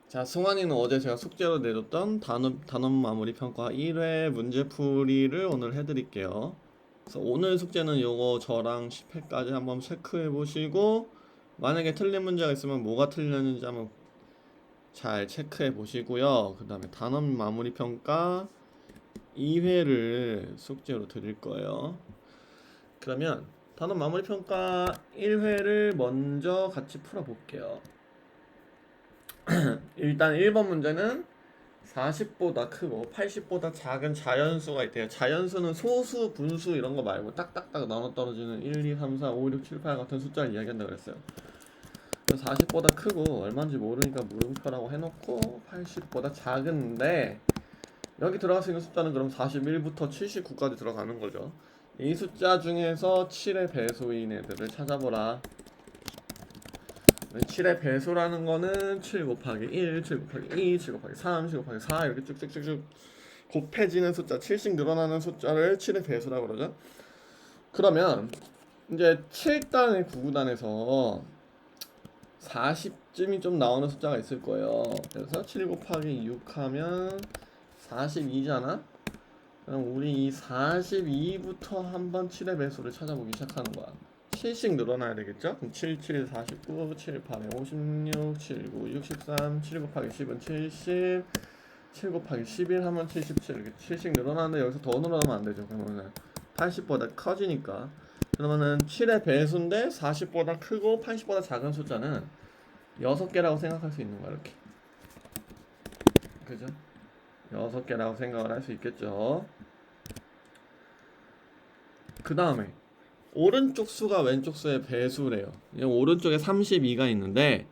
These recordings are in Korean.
자, 승환이는 어제 제가 숙제로 내줬던 단원 마무리 평가 1회 문제풀이를 오늘 해드릴게요. 그래서 오늘 숙제는 요거 저랑 10회까지 한번 체크해 보시고, 만약에 틀린 문제가 있으면 뭐가 틀렸는지 한번 잘 체크해 보시고요. 그 다음에 단원 마무리 평가 2회를 숙제로 드릴 거예요. 그러면 단원 마무리 평가 1회를 먼저 같이 풀어 볼게요. 일단 1번 문제는 40보다 크고 80보다 작은 자연수가 있대요. 자연수는 소수, 분수 이런 거 말고 딱딱딱 나눠 떨어지는 1, 2, 3, 4, 5, 6, 7, 8 같은 숫자를 이야기한다고 그랬어요. 40보다 크고 얼마인지 모르니까 물음표라고 해놓고 80보다 작은데, 여기 들어갈 수 있는 숫자는 그럼 41부터 79까지 들어가는 거죠. 이 숫자 중에서 7의 배수인 애들을 찾아보라. 7의 배수라는 거는 7 곱하기 1, 7 곱하기 2, 7 곱하기 3, 7 곱하기 4 이렇게 쭉쭉쭉쭉 곱해지는 숫자, 7씩 늘어나는 숫자를 7의 배수라고 그러죠. 그러면 이제 7단의 9구단에서 40쯤이 좀 나오는 숫자가 있을 거예요. 그래서 7 곱하기 6 하면 42잖아? 그럼 우리 이 42부터 한번 7의 배수를 찾아보기 시작하는 거야. 7씩 늘어나야 되겠죠? 그럼 7, 7, 49, 7, 8에 56, 7, 9, 63, 7 곱하기 10은 70, 7 곱하기 11 하면 77. 이렇게 7씩 늘어나는데 여기서 더 늘어나면 안 되죠. 그러면은 80보다 커지니까. 그러면은 7의 배수인데 40보다 크고 80보다 작은 숫자는 6개라고 생각할 수 있는 거야, 이렇게. 그죠? 6개라고 생각을 할 수 있겠죠. 그 다음에 오른쪽 수가 왼쪽 수의 배수래요. 오른쪽에 32가 있는데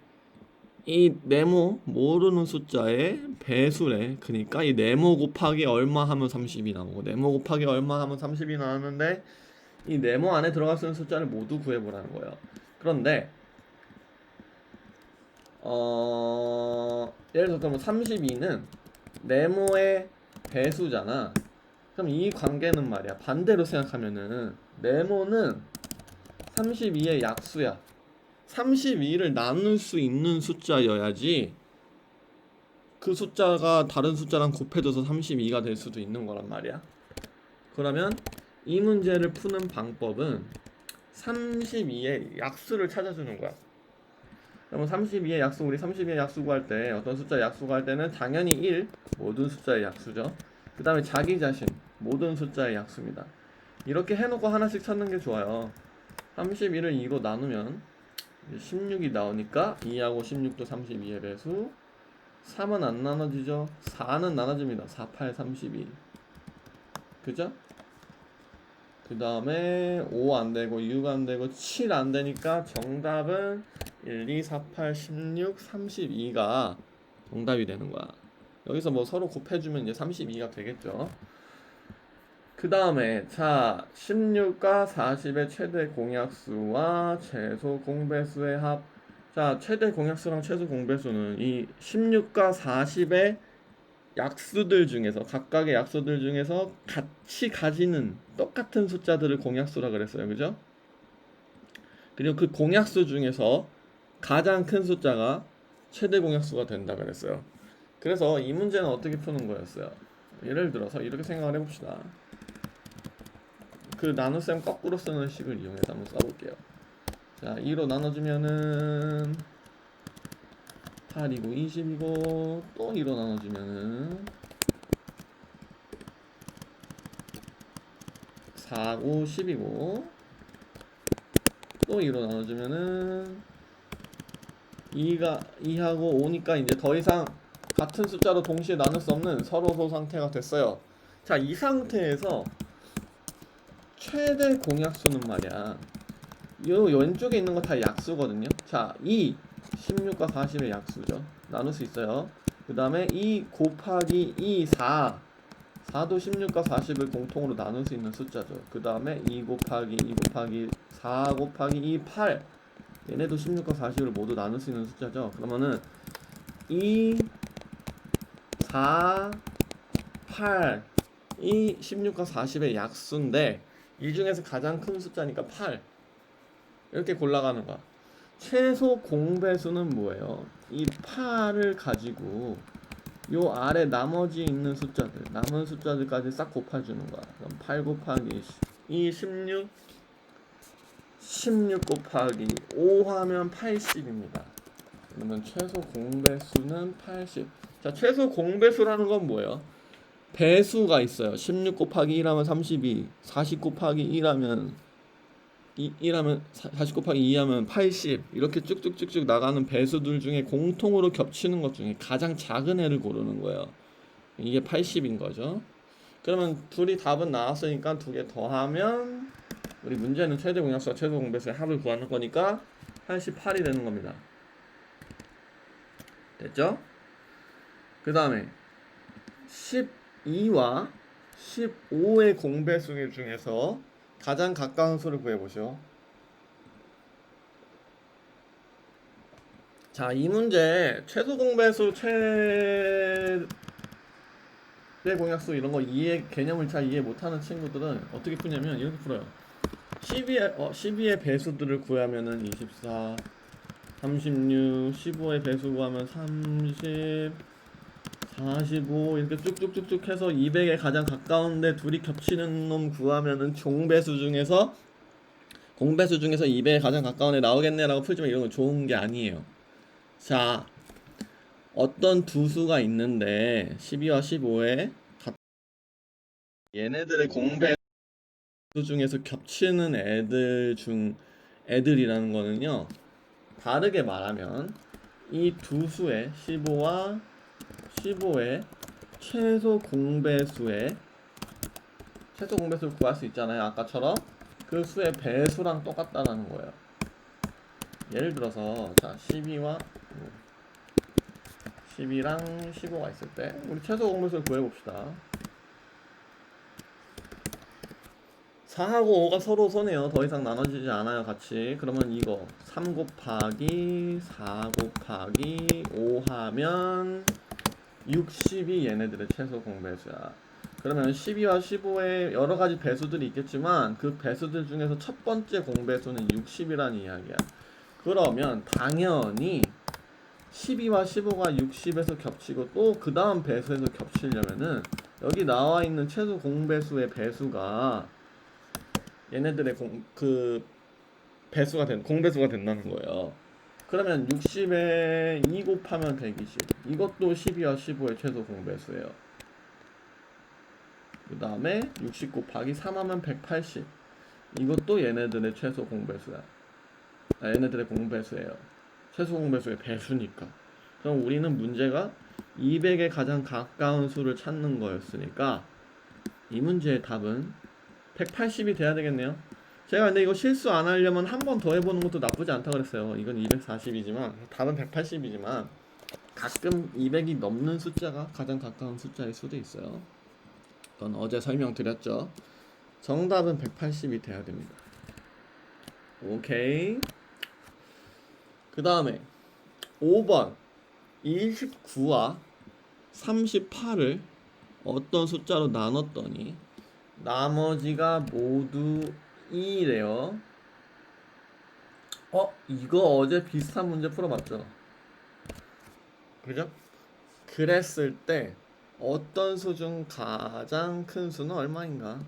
이 네모 모르는 숫자의 배수래. 그러니까 이 네모 곱하기 얼마 하면 30이 나오고, 네모 곱하기 얼마 하면 30이 나오는데, 이 네모 안에 들어갈 수 있는 숫자를 모두 구해보라는 거예요. 그런데 예를 들어서 그러면 32는 네모의 배수잖아. 그럼 이 관계는 말이야, 반대로 생각하면은 네모는 32의 약수야. 32를 나눌 수 있는 숫자여야지 그 숫자가 다른 숫자랑 곱해져서 32가 될 수도 있는 거란 말이야. 그러면 이 문제를 푸는 방법은 32의 약수를 찾아주는 거야. 그러면 32의 약수, 우리 32의 약수 구할 때, 어떤 숫자 약수 구할 때는 당연히 1, 모든 숫자의 약수죠. 그 다음에 자기 자신, 모든 숫자의 약수입니다. 이렇게 해놓고 하나씩 찾는 게 좋아요. 31을 2로 나누면 16이 나오니까 2하고 16도 32의 배수. 3은 안 나눠지죠. 4는 나눠집니다. 4, 8, 32. 그죠? 그 다음에 5 안되고 6 안되고 7 안되니까 정답은 1, 2, 4, 8, 16, 32가 정답이 되는 거야. 여기서 뭐 서로 곱해주면 이제 32가 되겠죠. 그 다음에 자, 16과 40의 최대 공약수와 최소 공배수의 합. 자, 최대 공약수랑 최소 공배수는 이 16과 40의 약수들 중에서, 각각의 약수들 중에서 같이 가지는 똑같은 숫자들을 공약수라 그랬어요. 그죠? 그리고 그 공약수 중에서 가장 큰 숫자가 최대 공약수가 된다 그랬어요. 그래서 이 문제는 어떻게 푸는 거였어요? 예를 들어서 이렇게 생각을 해봅시다. 그 나눗셈 거꾸로 쓰는 식을 이용해서 한번 써볼게요. 자, 2로 나눠주면은 8이고 20이고, 또 2로 나눠주면은 4고 10이고, 또 2로 나눠주면은 2하고 5니까 이제 더 이상 같은 숫자로 동시에 나눌 수 없는 서로소 상태가 됐어요. 자, 이 상태에서 최대 공약수는 말이야, 요 왼쪽에 있는 거 다 약수거든요. 자, 16과 40의 약수죠. 나눌 수 있어요. 그 다음에 2 곱하기 2, 4도 16과 40을 공통으로 나눌 수 있는 숫자죠. 그 다음에 2 곱하기 4 곱하기 2, 8. 얘네도 16과 40을 모두 나눌 수 있는 숫자죠. 그러면은 2, 4, 8. 이 16과 40의 약수인데 이 중에서 가장 큰 숫자니까 8. 이렇게 골라가는 거야. 최소 공배수는 뭐예요? 이 8을 가지고 요 아래 나머지 있는 숫자들, 남은 숫자들까지 싹 곱해주는 거야. 그럼 8 곱하기 16 곱하기 5 하면 80입니다. 그러면 최소 공배수는 80. 자, 최소 공배수라는 건 뭐예요? 배수가 있어요. 16 곱하기 1 하면 32, 40 곱하기 1 하면 40 곱하기 2 하면 80. 이렇게 쭉쭉쭉쭉 나가는 배수들 중에 공통으로 겹치는 것 중에 가장 작은 애를 고르는 거예요. 이게 80인 거죠. 그러면 둘이 답은 나왔으니까 두 개 더하면 우리 문제는 최대 공약수와 최소 공배수의 합을 구하는 거니까 88이 되는 겁니다. 됐죠? 그 다음에 12와 15의 공배수 중에서 가장 가까운 수를 구해보시오. 자, 이 문제 최소 공배수, 최대 공약수 이런 거 개념을 잘 이해 못하는 친구들은 어떻게 푸냐면 이렇게 풀어요. 12의 배수들을 구하면은 24, 36, 15의 배수 구하면 30, 45 이렇게 쭉쭉쭉쭉 해서 200에 가장 가까운데 둘이 겹치는 놈 구하면은 공배수 중에서 200에 가장 가까운 애 나오겠네 라고 풀지만 이런 건 좋은 게 아니에요. 자, 어떤 두 수가 있는데 12와 15에 얘네들의 공배수 중에서 겹치는 애들이라는 거는요, 다르게 말하면 이 두 수의 15와 15의 최소 공배수를 구할 수 있잖아요. 아까처럼 그 수의 배수랑 똑같다라는 거예요. 예를 들어서 자 12랑 15가 있을 때 우리 최소 공배수를 구해봅시다. 4하고 5가 서로 손해요. 더 이상 나눠지지 않아요. 같이. 그러면 이거 3 곱하기 4 곱하기 5 하면 60이 얘네들의 최소 공배수야. 그러면 12와 15의 여러 가지 배수들이 있겠지만 그 배수들 중에서 첫 번째 공배수는 60이라는 이야기야. 그러면 당연히 12와 15가 60에서 겹치고 또 그 다음 배수에서 겹치려면은 여기 나와 있는 최소 공배수의 배수가 얘네들의 공배수가 된다는 거예요. 그러면 60에 2 곱하면 120. 이것도 12와 15의 최소 공배수예요. 그 다음에 60 곱하기 3 하면 180. 이것도 얘네들의 최소 공배수야. 얘네들의 공배수예요. 최소 공배수의 배수니까. 그럼 우리는 문제가 200에 가장 가까운 수를 찾는 거였으니까 이 문제의 답은 180이 돼야 되겠네요. 제가 근데 이거 실수 안 하려면 한 번 더 해보는 것도 나쁘지 않다 그랬어요. 이건 240이지만 답은 180이지만 가끔 200이 넘는 숫자가 가장 가까운 숫자일 수도 있어요. 그건 어제 설명드렸죠. 정답은 180이 돼야 됩니다. 오케이. 그 다음에 5번 29와 38을 어떤 숫자로 나눴더니 나머지가 모두 2래요. 이거 어제 비슷한 문제 풀어봤죠? 그죠? 그랬을 때 어떤 수 중 가장 큰 수는 얼마인가?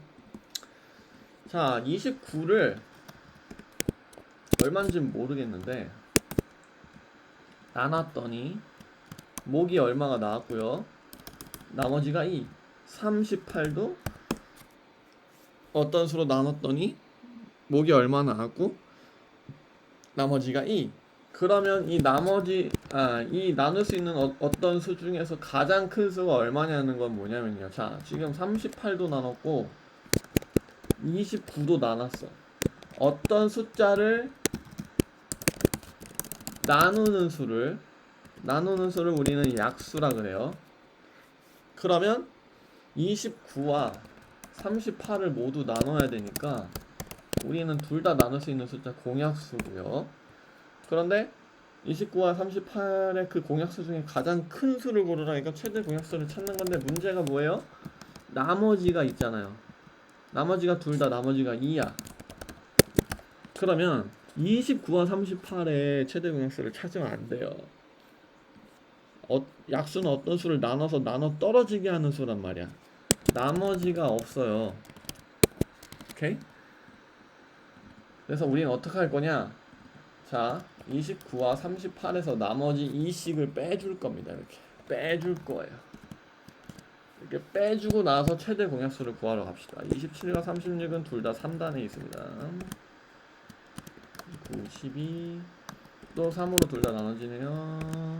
자, 29를 얼마인지는 모르겠는데 나눴더니 목이 얼마가 나왔고요. 나머지가 2. 38도 어떤 수로 나눴더니 목이 얼마 나왔고 나머지가 2. 그러면 이 나눌 수 있는 어떤 수 중에서 가장 큰 수가 얼마냐는 건 뭐냐면요. 자, 지금 38도 나눴고 29도 나눴어. 어떤 숫자를 나누는 수를 우리는 약수라 그래요. 그러면 29와 38을 모두 나눠야 되니까 우리는 둘 다 나눌 수 있는 숫자 공약수고요. 그런데 29와 38의 그 공약수 중에 가장 큰 수를 고르라니까 최대 공약수를 찾는 건데 문제가 뭐예요? 나머지가 있잖아요. 나머지가 둘 다 나머지가 2야. 그러면 29와 38의 최대 공약수를 찾으면 안 돼요. 약수는 어떤 수를 나눠서 나눠 떨어지게 하는 수란 말이야. 나머지가 없어요. 오케이? 그래서 우리는 어떻게 할 거냐? 자, 29와 38에서 나머지 2씩을 빼줄 겁니다. 이렇게 빼줄 거예요. 이렇게 빼주고 나서 최대 공약수를 구하러 갑시다. 27과 36은 둘 다 3단에 있습니다. 9, 12. 또 3으로 둘 다 나눠지네요.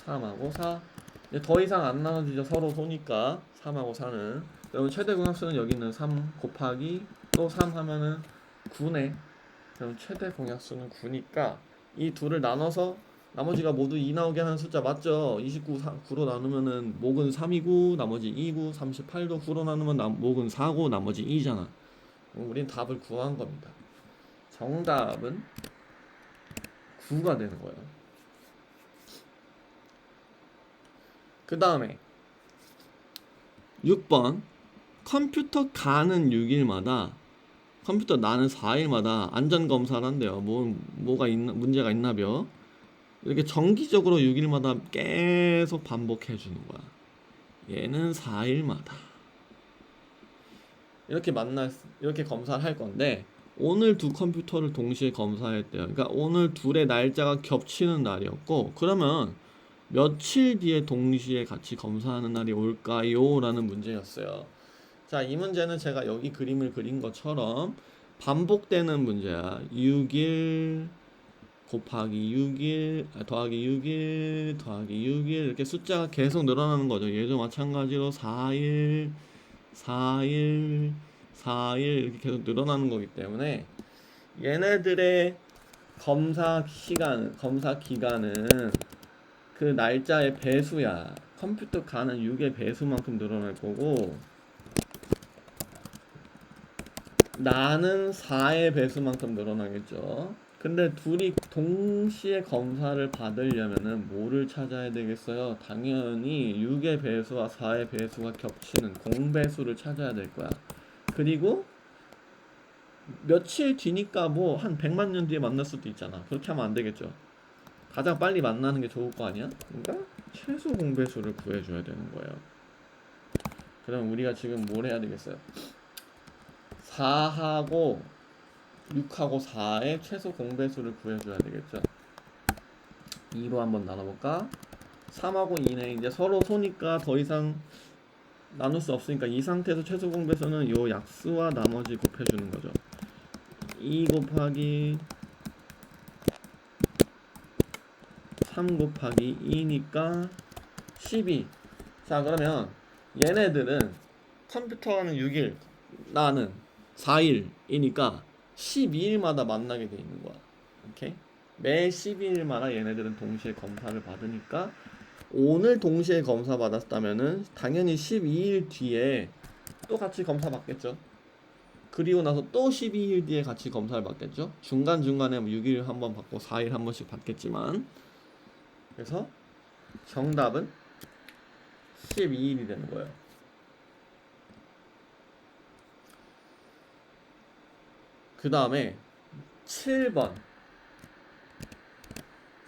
3하고 4. 이제 더 이상 안 나눠지죠. 서로 소니까 3하고 4는. 그러면 최대 공약수는 여기 있는 3 곱하기 또 3 하면은 9네. 그럼 최대 공약수는 9니까 이 둘을 나눠서 나머지가 모두 2 나오게 하는 숫자 맞죠? 29, 9로 나누면은 목은 3이고 나머지 2고 38도 9로 나누면 목은 4고 나머지 2잖아. 우린 답을 구한 겁니다. 정답은 9가 되는 거예요. 그 다음에 6번 컴퓨터 가는 6일마다 컴퓨터 나는 4일마다 안전검사를 한대요. 뭐가 문제가 있나벼. 이렇게 정기적으로 6일마다 계속 반복해 주는 거야. 얘는 4일마다 이렇게 검사를 할 건데 오늘 두 컴퓨터를 동시에 검사했대요. 그러니까 오늘 둘의 날짜가 겹치는 날이었고 그러면 며칠 뒤에 동시에 같이 검사하는 날이 올까요? 라는 문제였어요. 자, 이 문제는 제가 여기 그림을 그린 것처럼 반복되는 문제야. 6일 곱하기 6일 더하기 6일 더하기 6일 이렇게 숫자가 계속 늘어나는 거죠. 얘도 마찬가지로 4일 4일 4일 이렇게 계속 늘어나는 거기 때문에 얘네들의 검사 기간은 그 날짜의 배수야. 컴퓨터 가는 6의 배수만큼 늘어날 거고 나는 4의 배수만큼 늘어나겠죠. 근데 둘이 동시에 검사를 받으려면은 뭐를 찾아야 되겠어요? 당연히 6의 배수와 4의 배수가 겹치는 공배수를 찾아야 될 거야. 그리고 며칠 뒤니까 뭐 한 100만 년 뒤에 만날 수도 있잖아. 그렇게 하면 안 되겠죠. 가장 빨리 만나는 게 좋을 거 아니야? 그러니까 최소 공배수를 구해줘야 되는 거예요. 그럼 우리가 지금 뭘 해야 되겠어요? 4하고 6하고 4의 최소 공배수를 구해줘야 되겠죠. 2로 한번 나눠볼까? 3하고 2는 이제 서로 소니까 더 이상 나눌 수 없으니까 이 상태에서 최소 공배수는 요 약수와 나머지 곱해주는 거죠. 2 곱하기 3 곱하기 2니까 12. 자, 그러면 얘네들은 컴퓨터는 6일, 나는 4일이니까 12일마다 만나게 돼 있는 거야. 오케이? 매 12일마다 얘네들은 동시에 검사를 받으니까 오늘 동시에 검사 받았다면은 당연히 12일 뒤에 또 같이 검사 받겠죠. 그리고 나서 또 12일 뒤에 같이 검사를 받겠죠. 중간중간에 6일 한 번 받고 4일 한 번씩 받겠지만 그래서 정답은 12일이 되는 거예요. 그 다음에 7번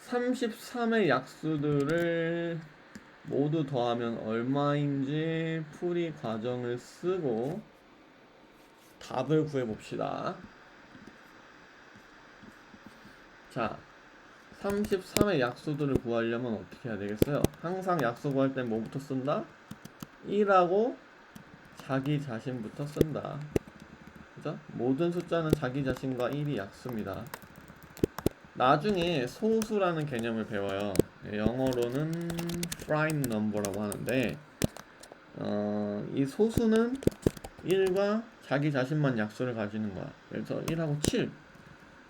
33의 약수들을 모두 더하면 얼마인지 풀이 과정을 쓰고 답을 구해봅시다. 자, 33의 약수들을 구하려면 어떻게 해야 되겠어요? 항상 약수 구할 땐 뭐부터 쓴다? 1하고 자기 자신부터 쓴다. 그죠? 모든 숫자는 자기 자신과 1이 약수입니다. 나중에 소수라는 개념을 배워요. 영어로는 prime number라고 하는데 이 소수는 1과 자기 자신만 약수를 가지는 거야. 그래서 1하고 7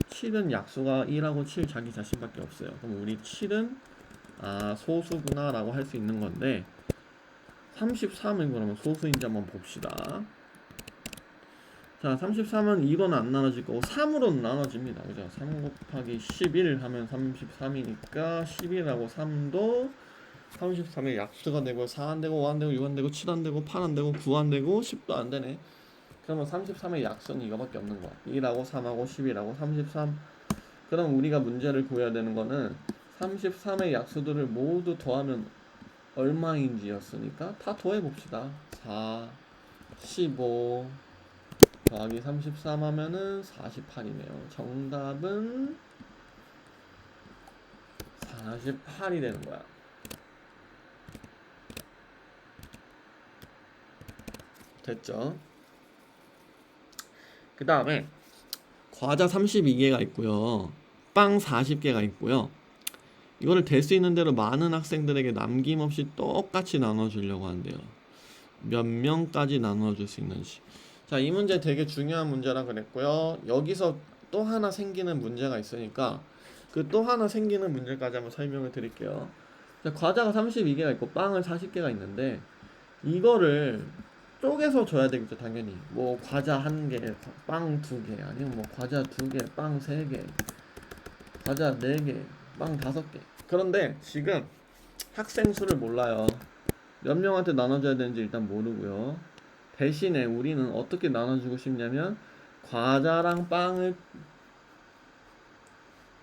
7은 약수가 1하고 7 자기 자신밖에 없어요. 그럼 우리 7은 소수구나 라고 할 수 있는 건데 33은 그러면 소수인지 한번 봅시다. 자, 33은 2로는 안 나눠질 거고 3으로는 나눠집니다. 그죠? 3 곱하기 11 하면 33이니까 11하고 3도 33의 약수가 되고 4 안 되고 5 안 되고 6 안 되고 7 안 되고 8 안 되고 9 안 되고 10도 안 되네. 그러면 33의 약수는 이거밖에 없는 거야. 2하고 3하고 11하고 33. 그럼 우리가 문제를 구해야 되는 거는 33의 약수들을 모두 더하면 얼마인지였으니까 다 더해봅시다. 4, 15 더하기 33 하면은 48이네요. 정답은 48이 되는 거야. 됐죠? 그 다음에 과자 32개가 있고요. 빵 40개가 있고요. 이거를 될 수 있는 대로 많은 학생들에게 남김없이 똑같이 나눠주려고 한대요. 몇 명까지 나눠줄 수 있는지. 자, 이 문제 되게 중요한 문제라 그랬고요. 여기서 또 하나 생기는 문제가 있으니까 그 또 하나 생기는 문제까지 한번 설명을 드릴게요. 자, 과자가 32개가 있고 빵은 40개가 있는데 이거를 쪼개서 줘야 되겠죠, 당연히. 뭐 과자 1개, 빵 2개, 아니면 뭐 과자 2개, 빵 3개, 과자 4개, 빵 5개. 그런데 지금 학생 수를 몰라요. 몇 명한테 나눠줘야 되는지 일단 모르고요. 대신에 우리는 어떻게 나눠주고 싶냐면 과자랑 빵을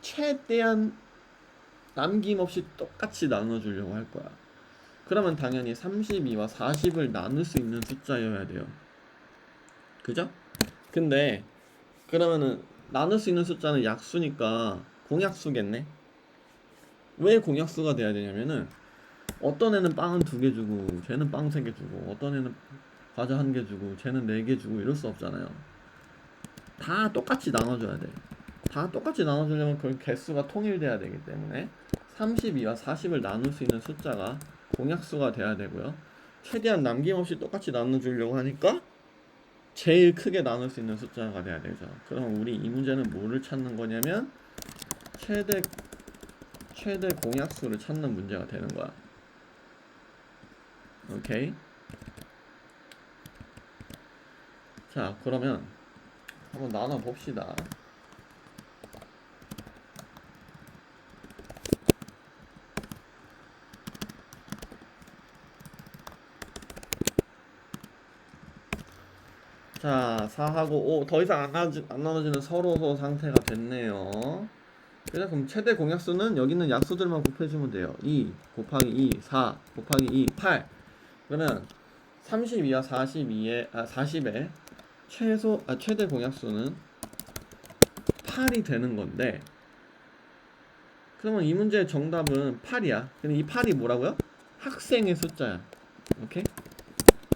최대한 남김없이 똑같이 나눠주려고 할 거야. 그러면 당연히 32와 40을 나눌 수 있는 숫자여야 돼요. 그죠? 근데 그러면은 나눌 수 있는 숫자는 약수니까 공약수겠네. 왜 공약수가 돼야 되냐면은 어떤 애는 빵은 2개 주고 쟤는 빵 3개 주고 어떤 애는 과자 1개 주고 쟤는 4개 주고 이럴 수 없잖아요. 다 똑같이 나눠줘야 돼. 다 똑같이 나눠주려면 그 개수가 통일돼야 되기 때문에 32와 40을 나눌 수 있는 숫자가 공약수가 돼야 되고요. 최대한 남김없이 똑같이 나눠주려고 하니까 제일 크게 나눌 수 있는 숫자가 돼야 되죠. 그럼 우리 이 문제는 뭐를 찾는 거냐면 최대 공약수를 찾는 문제가 되는 거야. 오케이? 자, 그러면 한번 나눠 봅시다. 자, 4하고 5 더 이상 안 나눠지는 서로 상태가 됐네요. 그럼 최대 공약수는 여기 있는 약수들만 곱해주면 돼요. 2 곱하기 2, 4 곱하기 2, 8. 그러면 32와 40의 최대 공약수는 8이 되는 건데, 그러면 이 문제의 정답은 8이야. 근데 이 8이 뭐라고요? 학생의 숫자야. 오케이?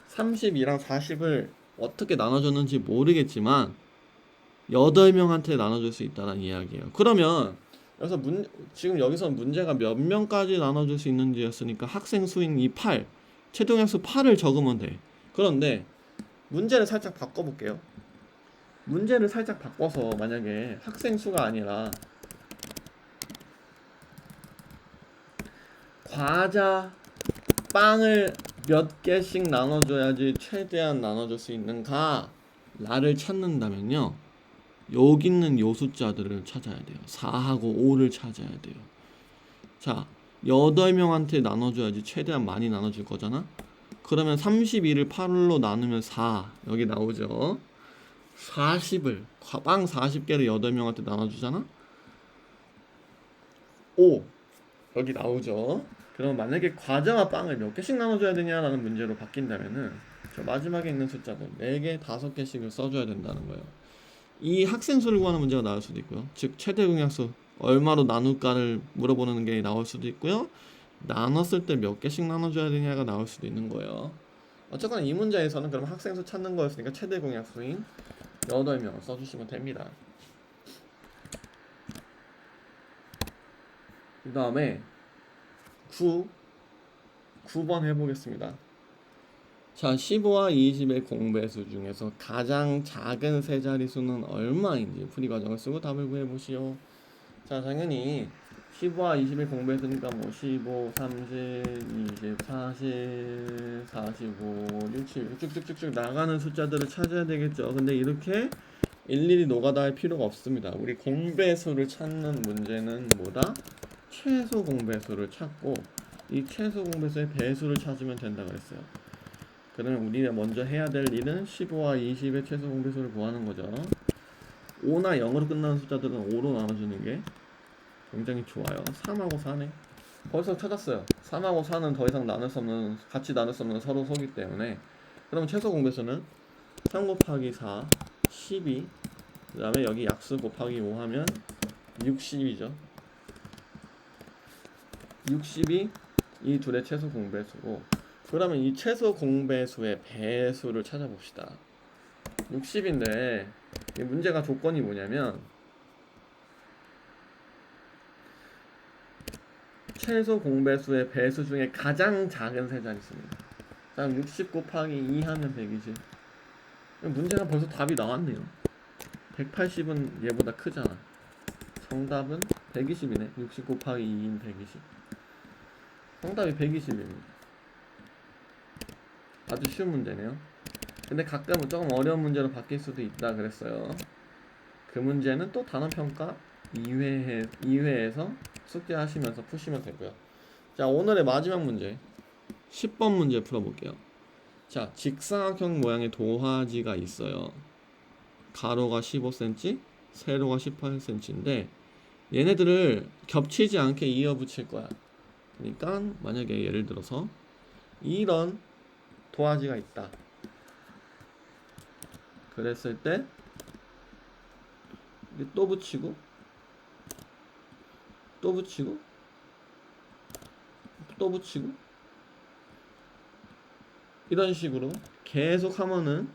32랑 40을 어떻게 나눠줬는지 모르겠지만 8명한테 나눠줄 수 있다는 이야기예요. 그러면 지금 여기서 문제가 몇 명까지 나눠줄 수 있는지였으니까 학생 수인 이 8, 최종약수 8을 적으면 돼. 그런데 문제를 살짝 바꿔볼게요. 문제를 살짝 바꿔서 만약에 학생 수가 아니라 과자, 빵을 몇 개씩 나눠줘야지 최대한 나눠줄 수 있는가? 라를 찾는다면요. 여기 있는 요 숫자들을 찾아야 돼요. 4하고 5를 찾아야 돼요. 자, 8명한테 나눠줘야지 최대한 많이 나눠줄 거잖아? 그러면 32를 8로 나누면 4 여기 나오죠? 40을 빵 40개를 8명한테 나눠주잖아? 5 여기 나오죠? 그럼 만약에 과자와 빵을 몇 개씩 나눠줘야 되냐라는 문제로 바뀐다면은 저 마지막에 있는 숫자들 4개, 5개씩을 써줘야 된다는 거예요. 이 학생 수를 구하는 문제가 나올 수도 있고요. 즉 최대 공약수 얼마로 나눌까를 물어보는 게 나올 수도 있고요. 나눴을 때 몇 개씩 나눠줘야 되냐가 나올 수도 있는 거예요. 어쨌거나 이 문제에서는 그럼 학생 수 찾는 거였으니까 최대 공약수인 8명을 써주시면 됩니다. 그 다음에 9번 해보겠습니다. 자, 15와 20의 공배수 중에서 가장 작은 세 자리수는 얼마인지 풀이 과정을 쓰고 답을 구해보시오. 자, 당연히 15와 20의 공배수니까 뭐 15, 30, 20, 40, 45, 67 쭉쭉쭉쭉 나가는 숫자들을 찾아야 되겠죠. 근데 이렇게 일일이 노가다 할 필요가 없습니다. 우리 공배수를 찾는 문제는 뭐다? 최소 공배수를 찾고 이 최소 공배수의 배수를 찾으면 된다 그랬어요. 그러면 우리가 먼저 해야 될 일은 15와 20의 최소 공배수를 구하는 거죠. 5나 0으로 끝나는 숫자들은 5로 나눠주는 게 굉장히 좋아요. 3하고 4네. 벌써 찾았어요. 3하고 4는 더 이상 나눌 수 없는, 같이 나눌 수 없는 서로 소기 때문에. 그러면 최소 공배수는 3 곱하기 4, 12. 그 다음에 여기 약수 곱하기 5 하면 60이죠. 60이 이 둘의 최소 공배수고, 그러면 이 최소 공배수의 배수를 찾아봅시다. 60인데 이 문제가 조건이 뭐냐면 최소 공배수의 배수 중에 가장 작은 세 자릿수입니다. 다음 60 곱하기 2 하면 120. 문제가 벌써 답이 나왔네요. 180은 얘보다 크잖아. 정답은 120이네. 60 곱하기 2인 120. 정답이 120입니다. 아주 쉬운 문제네요. 근데 가끔은 조금 어려운 문제로 바뀔 수도 있다 그랬어요. 그 문제는 또 단원평가 2회에서 숙제하시면서 푸시면 되고요. 자, 오늘의 마지막 문제 10번 문제 풀어볼게요. 자, 직사각형 모양의 도화지가 있어요. 가로가 15cm, 세로가 18cm인데 얘네들을 겹치지 않게 이어 붙일 거야. 그러니까 만약에 예를 들어서 이런 도화지가 있다 그랬을 때 또 붙이고 또 붙이고 또 붙이고 이런 식으로 계속 하면은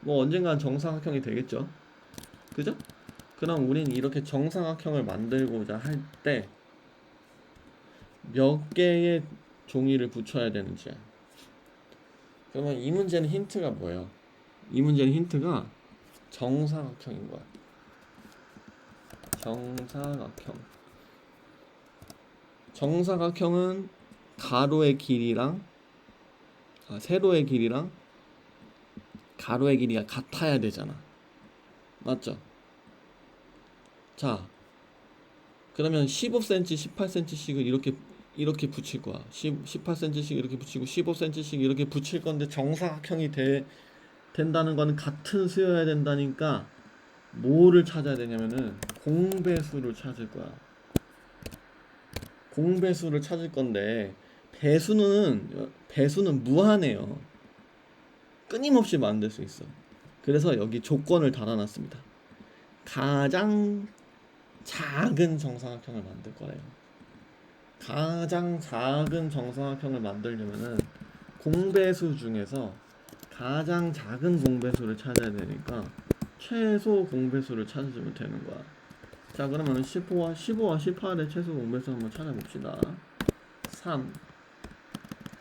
뭐 언젠간 정사각형이 되겠죠. 그죠? 그럼 우린 이렇게 정사각형을 만들고자 할 때 몇 개의 종이를 붙여야 되는지. 그러면 이 문제는 힌트가 뭐예요? 이 문제는 힌트가 정사각형인 거야. 정사각형. 정사각형은 가로의 길이랑 세로의 길이랑 가로의 길이가 같아야 되잖아. 맞죠? 자, 그러면 15cm, 18cm씩을 이렇게 붙일 거야. 18cm씩 이렇게 붙이고 15cm씩 이렇게 붙일 건데 정사각형이 된다는 거는 같은 수여야 된다니까 뭐를 찾아야 되냐면은 공배수를 찾을 거야. 공배수를 찾을 건데 배수는 무한해요. 끊임없이 만들 수 있어. 그래서 여기 조건을 달아놨습니다. 가장 작은 정사각형을 만들 거래요. 가장 작은 정사각형을 만들려면은 공배수 중에서 가장 작은 공배수를 찾아야 되니까 최소 공배수를 찾아주면 되는 거야. 자, 그러면 15와 18의 최소 공배수 한번 찾아봅시다. 3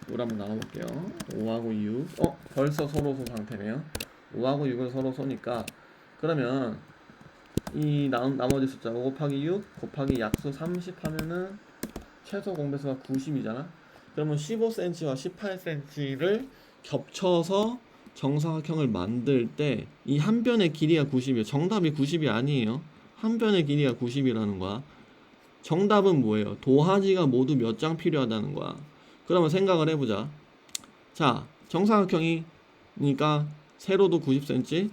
이걸 한번 나눠볼게요. 5하고 6 벌써 서로소 상태네요. 5하고 6은 서로소니까 그러면 이 나머지 숫자 5 곱하기 6 곱하기 약수 30 하면은 최소 공배수가 90이잖아. 그러면 15cm와 18cm를 겹쳐서 정사각형을 만들 때 이 한 변의 길이가 90이에요. 정답이 90이 아니에요. 한 변의 길이가 90이라는 거야. 정답은 뭐예요? 도화지가 모두 몇 장 필요하다는 거야. 그러면 생각을 해보자. 자, 정사각형이니까 세로도 90cm,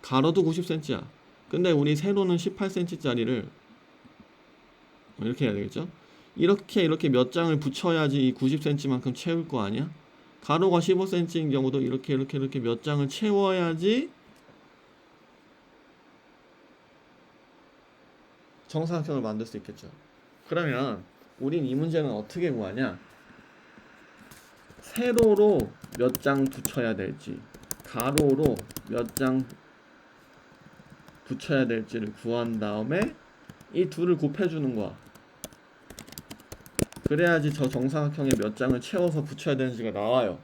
가로도 90cm야. 근데 우리 세로는 18cm짜리를 이렇게 해야 되겠죠? 이렇게 몇 장을 붙여야지 이 90cm만큼 채울 거 아니야? 가로가 15cm인 경우도 이렇게 몇 장을 채워야지 정사각형을 만들 수 있겠죠. 그러면 우린 이 문제는 어떻게 구하냐? 세로로 몇 장 붙여야 될지, 가로로 몇 장 붙여야 될지를 구한 다음에 이 둘을 곱해주는 거야. 그래야지 저 정사각형에 몇 장을 채워서 붙여야 되는지가 나와요.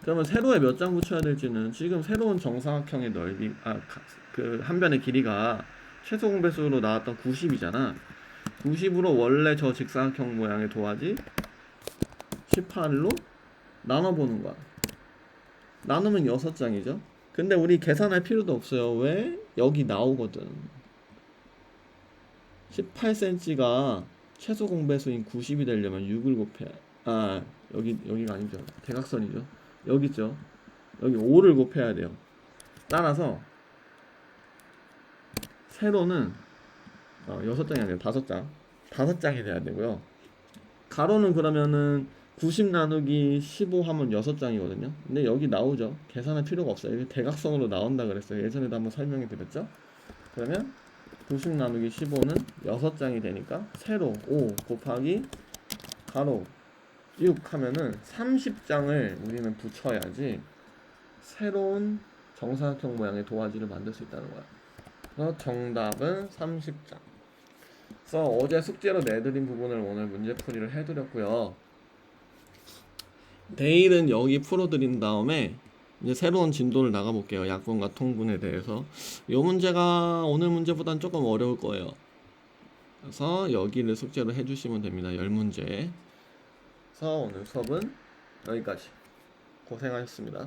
그러면 세로에 몇 장 붙여야 될지는 지금 새로운 정사각형의 넓이, 그 한 변의 길이가 최소 공배수로 나왔던 90이잖아. 90으로 원래 저 직사각형 모양의 도화지 18로 나눠보는 거야. 나누면 6장이죠. 근데 우리 계산할 필요도 없어요. 왜? 여기 나오거든. 18cm가 최소 공배수인 90이 되려면 6을 곱해야 아, 여기가 아니죠. 대각선이죠. 여기 있죠. 여기 5를 곱해야 돼요. 따라서 세로는 6장이 아니라 5장. 5장이 돼야 되고요. 가로는 그러면은 90 나누기 15 하면 6장이거든요. 근데 여기 나오죠. 계산할 필요가 없어요. 이게 대각선으로 나온다 그랬어요. 예전에도 한번 설명해 드렸죠. 그러면 90 나누기 15는 6장이 되니까 세로 5 곱하기 가로 6 하면은 30장을 우리는 붙여야지 새로운 정사각형 모양의 도화지를 만들 수 있다는 거야. 그래서 정답은 30장. 그래서 어제 숙제로 내드린 부분을 오늘 문제풀이를 해드렸고요. 내일은 여기 풀어드린 다음에 이제 새로운 진도를 나가볼게요. 약분과 통분에 대해서. 이 문제가 오늘 문제보다는 조금 어려울 거예요. 그래서 여기를 숙제로 해주시면 됩니다. 10문제. 그래서 오늘 수업은 여기까지. 고생하셨습니다.